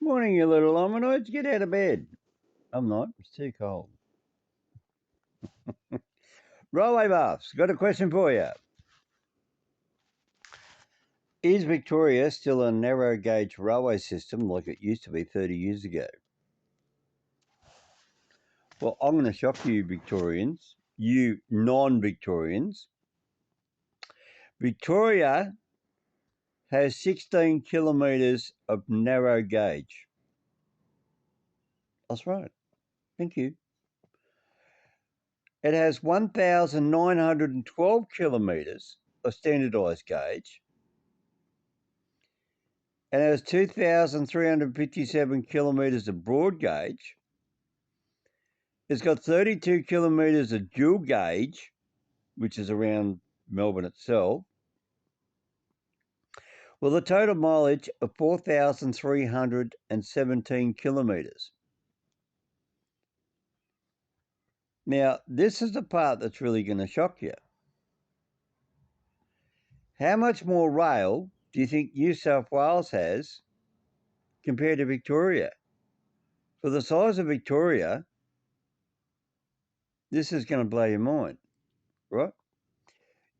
Morning, you little hominoids. Get out of bed. I'm not. It's too cold. Railway buffs. Got a question for you. Is Victoria still a narrow gauge railway system like it used to be 30 years ago? Well, I'm going to shock you, Victorians. You non-Victorians. Victoria has 16 kilometres of narrow gauge. That's right. Thank you. It has 1,912 kilometres of standardised gauge and has 2,357 kilometres of broad gauge. It's got 32 kilometres of dual gauge, which is around Melbourne itself, with a total mileage of 4,317 kilometres. Now, this is the part that's really going to shock you. How much more rail do you think New South Wales has compared to Victoria? For the size of Victoria, this is going to blow your mind, right?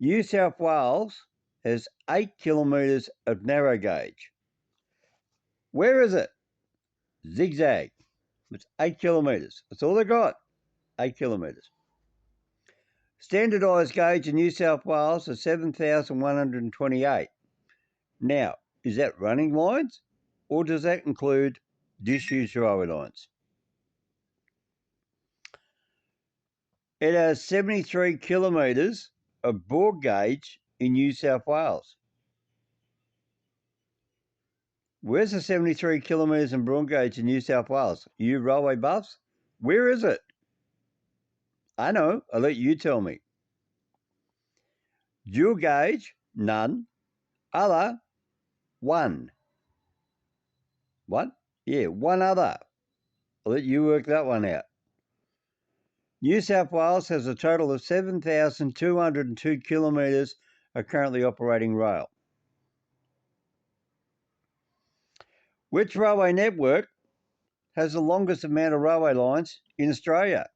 New South Wales has 8 kilometres of narrow gauge. Where is it? Zigzag. It's 8 kilometres. That's all they got. 8 kilometres. Standardised gauge in New South Wales is 7,128. Now, is that running lines or does that include disused railway lines? It has 73 kilometres of broad gauge in New South Wales. Where's the 73 kilometres in broad gauge in New South Wales? You railway buffs? Where is it? I know. I'll let you tell me. Dual gauge, none. Other, one. What? Yeah, one other. I'll let you work that one out. New South Wales has a total of 7,202 kilometres of currently operating rail. Which railway network has the longest amount of railway lines in Australia?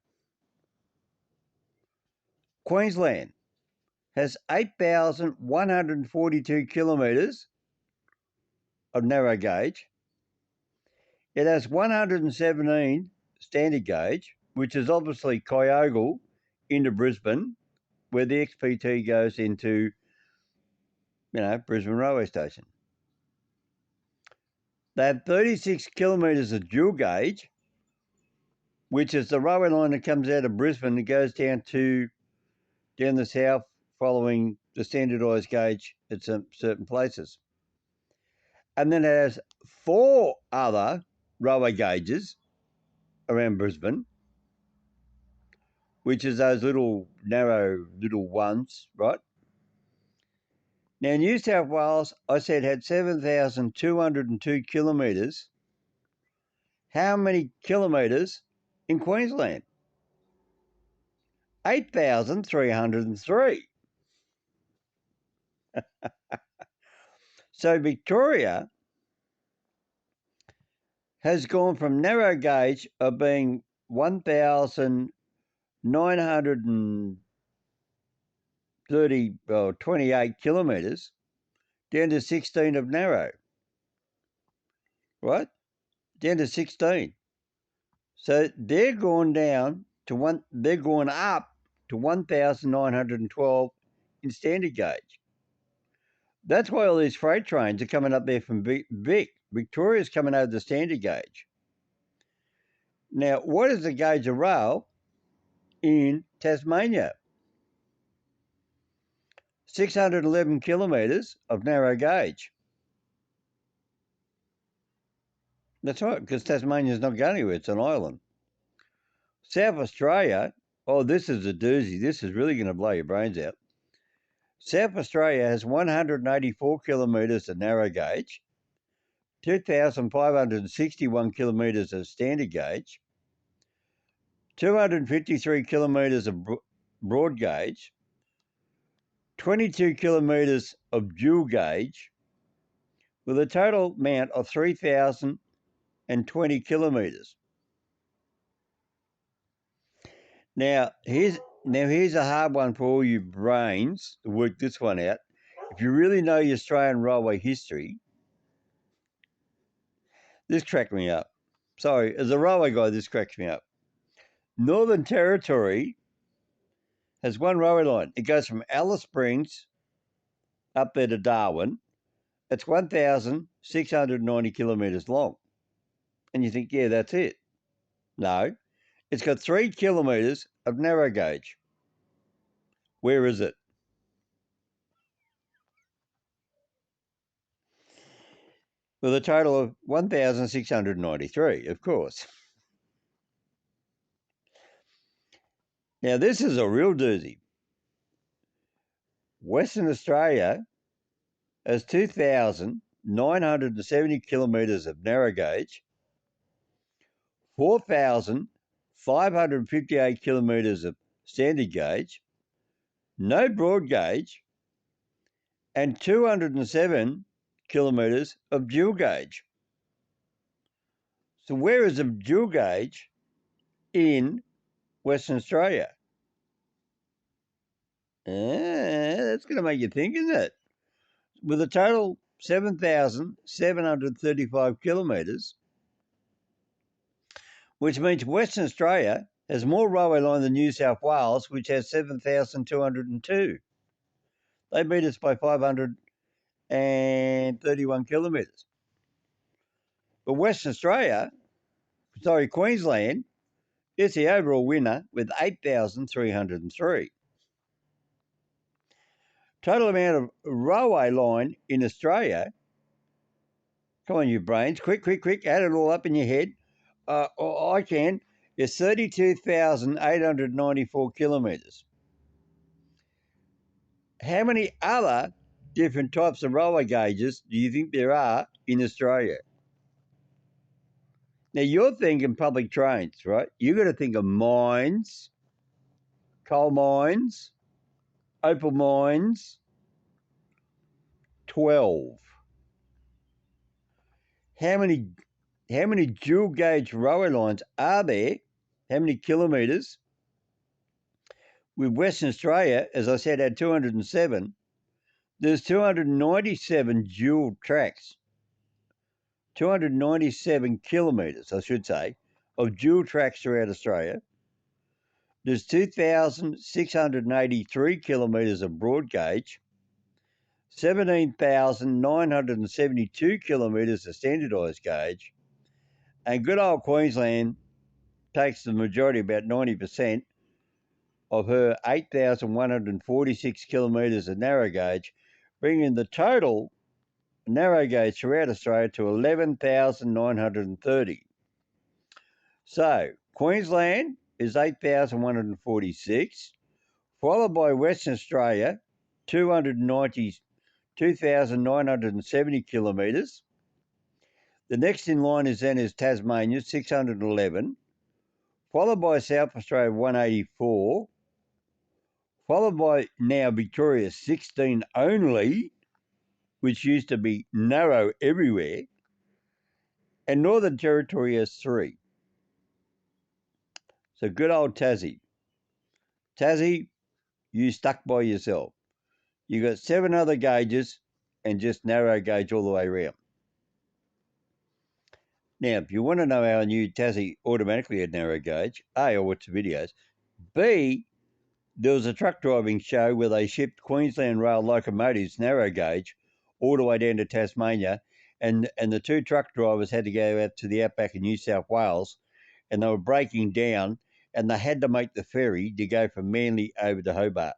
Queensland has 8,142 kilometres of narrow gauge. It has 117 standard gauge, which is obviously Kyogle into Brisbane, where the XPT goes into, Brisbane Railway Station. They have 36 kilometres of dual gauge, which is the railway line that comes out of Brisbane and goes down the south following the standardised gauge at some certain places. And then it has 4 other railway gauges around Brisbane, which is those narrow little ones, right? Now, New South Wales, I said, had 7,202 kilometres. How many kilometres in Queensland? 8,303. So Victoria has gone from narrow gauge of being 1,928 kilometres down to 16 of narrow, right? Down to 16. So they're gone down to they're gone up to 1,912 in standard gauge. That's why all these freight trains are coming up there from Vic. Victoria's coming over the standard gauge. Now, what is the gauge of rail in Tasmania? 611 kilometres of narrow gauge. That's right, because Tasmania's not going anywhere. It's an island. South Australia, oh, this is a doozy. This is really going to blow your brains out. South Australia has 184 kilometres of narrow gauge, 2,561 kilometres of standard gauge, 253 kilometres of broad gauge, 22 kilometres of dual gauge, with a total amount of 3,000 820 kilometres. Now here's a hard one for all you brains to work this one out. If you really know your Australian railway history, this cracked me up. Sorry, as a railway guy, this cracks me up. Northern Territory has one railway line. It goes from Alice Springs up there to Darwin. It's 1,690 kilometres long. And you think, yeah, that's it. No, it's got 3 kilometres of narrow gauge. Where is it? With a total of 1,693, of course. Now, this is a real doozy. Western Australia has 2,970 kilometres of narrow gauge, 4,558 kilometres of standard gauge, no broad gauge, and 207 kilometres of dual gauge. So where is the dual gauge in Western Australia? That's going to make you think, isn't it? With a total 7,735 kilometres, which means Western Australia has more railway line than New South Wales, which has 7,202. They beat us by 531 kilometres. But Queensland, is the overall winner with 8,303. Total amount of railway line in Australia, come on you brains, quick, add it all up in your head. I can, is 32,894 kilometres. How many other different types of railway gauges do you think there are in Australia? Now, you're thinking public trains, right? You've got to think of mines, coal mines, opal mines, 12. How many dual gauge railway lines are there? How many kilometres? With Western Australia, as I said, had 207. There's 297 dual tracks, 297 kilometres, I should say, of dual tracks throughout Australia. There's 2,683 kilometres of broad gauge, 17,972 kilometres of standardised gauge, and good old Queensland takes the majority, about 90%, of her 8,146 kilometres of narrow gauge, bringing the total narrow gauge throughout Australia to 11,930. So Queensland is 8,146, followed by Western Australia, 2,970 kilometres. The next in line is Tasmania, 611, followed by South Australia, 184, followed by now Victoria, 16 only, which used to be narrow everywhere, and Northern Territory has 3. So good old Tassie. Tassie, you stuck by yourself. You got 7 other gauges and just narrow gauge all the way around. Now, if you want to know how I knew Tassie automatically had narrow gauge, A, I watched the videos. B, there was a truck driving show where they shipped Queensland Rail locomotives narrow gauge all the way down to Tasmania, and the 2 truck drivers had to go out to the outback of New South Wales, and they were breaking down, and they had to make the ferry to go from Manly over to Hobart.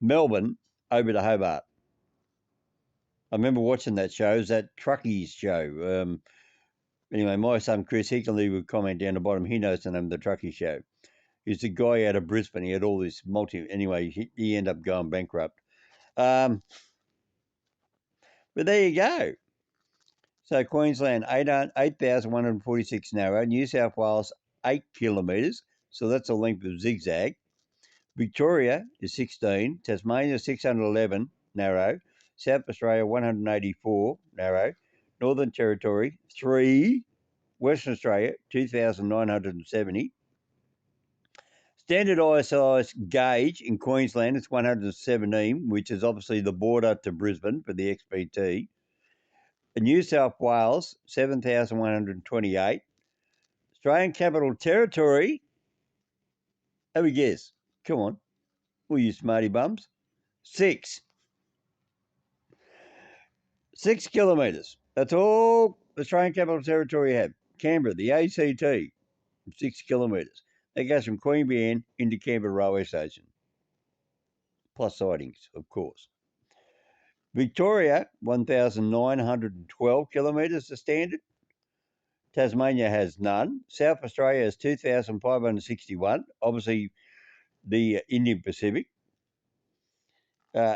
Melbourne over to Hobart. I remember watching that show. It was that truckies show. Anyway, my son Chris, he can leave a comment down the bottom. He knows the name of the truckie show. He's a guy out of Brisbane. He had all this Anyway, he ended up going bankrupt. But there you go. So Queensland, 8,146 narrow. New South Wales, 8 kilometres. So that's a length of zigzag. Victoria is 16. Tasmania, 611 narrow. South Australia, 184 narrow. Northern Territory 3, Western Australia 2,970. Standardised gauge in Queensland is 117, which is obviously the border to Brisbane for the XPT. In New South Wales 7,128. Australian Capital Territory, have a guess. Come on, all you smarty bums. 6 kilometres. That's all Australian Capital Territory have. Canberra, the ACT, 6 kilometres. That goes from Queanbeyan into Canberra Railway Station. Plus sidings, of course. Victoria, 1,912 kilometres the standard. Tasmania has none. South Australia has 2,561. Obviously, the Indian Pacific.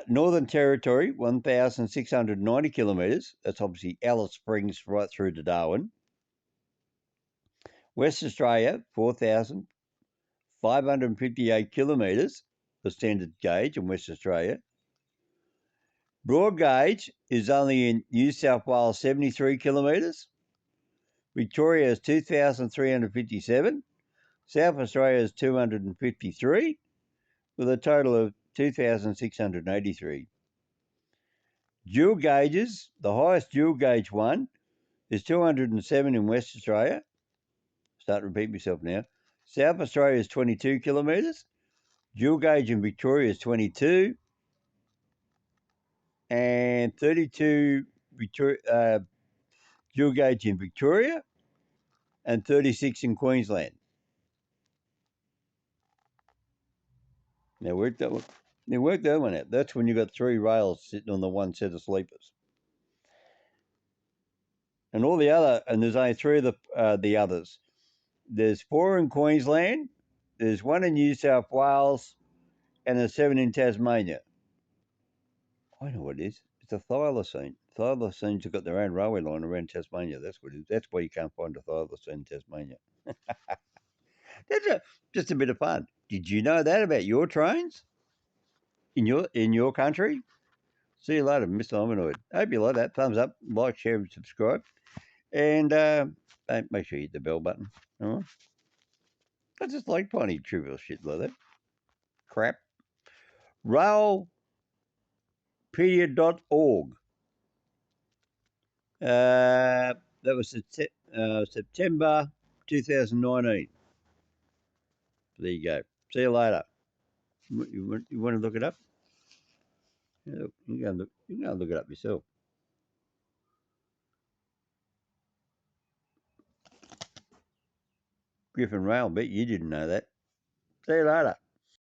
Northern Territory, 1,690 kilometres. That's obviously Alice Springs right through to Darwin. West Australia, 4,558 kilometres, the standard gauge in West Australia. Broad gauge is only in New South Wales, 73 kilometres. Victoria is 2,357. South Australia is 253, with a total of 2,683. Dual gauges, the highest dual gauge one is 207 in West Australia. Start to repeat myself now. South Australia is 22 kilometres. Dual gauge in Victoria is 22. And 32 dual gauge in Victoria and 36 in Queensland. Now work that one out. That's when you got 3 rails sitting on the one set of sleepers. And all the other, and there's only 3 of the others. There's 4 in Queensland, there's 1 in New South Wales, and there's 7 in Tasmania. I know what it is. It's a thylacine. Thylacines have got their own railway line around Tasmania. That's what it is. That's why you can't find a thylacine in Tasmania. That's just a bit of fun. Did you know that about your trains in your country? See you later, Mr. Hominoid. Hope you like that. Thumbs up, like, share, and subscribe. And make sure you hit the bell button. All right? I just like funny trivial shit like that. Crap. Railpedia.org. That was September 2019. There you go. See you later. You want to look it up? You can go look it up yourself. Griffin Rail, bet you didn't know that. See you later.